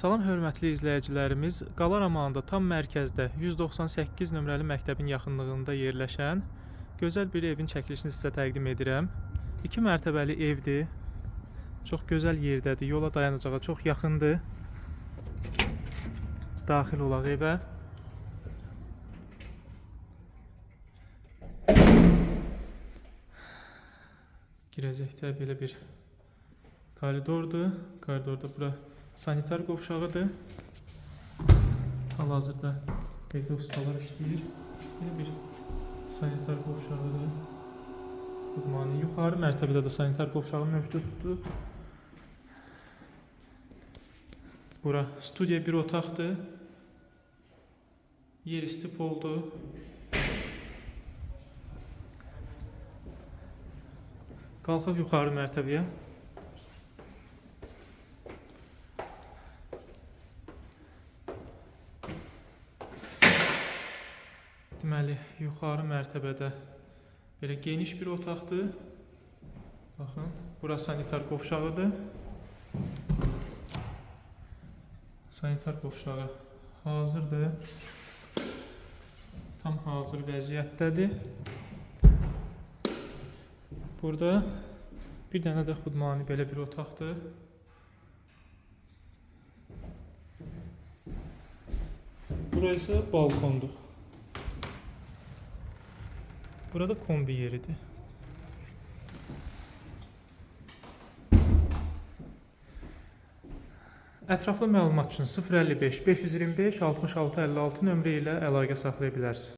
Salam hörmətli izləyicilərimiz, Qala Romanında tam mərkəzdə 198 nömrəli məktəbin yaxınlığında yerləşən gözəl bir evin çəkilişini sizə təqdim edirəm. 2 mərtəbəli evdir. Çox gözəl yerdədir. Yola dayanacağa çox yaxındır. Daxil olaq evə. Girəcəkdə belə bir koridordur. Koridorda bura sanitar qovşağıdır. Hal-hazırda evdə ustalar işləyir. Belə bir sanitar qovşağıdır. Yuxarı mərtəbədə də sanitar qovşağı mövcuddur. Bura studiya bir otaqdır. Yer isti poldur. Qalxaq yuxarı mərtəbəyə. Deməli, yuxarı mərtəbədə belə geniş bir otaqdır. Baxın, bura sanitar qovşağıdır. Sanitar qovşağı hazırdır. Tam hazır vəziyyətdədir. Burada bir dənə də xudmani belə bir otaqdır. Bura isə balkondur. Burada kombi yeridir. Ətraflı məlumat üçün 055 525 66 56 nömrə ilə əlaqə saxlaya bilərsiniz.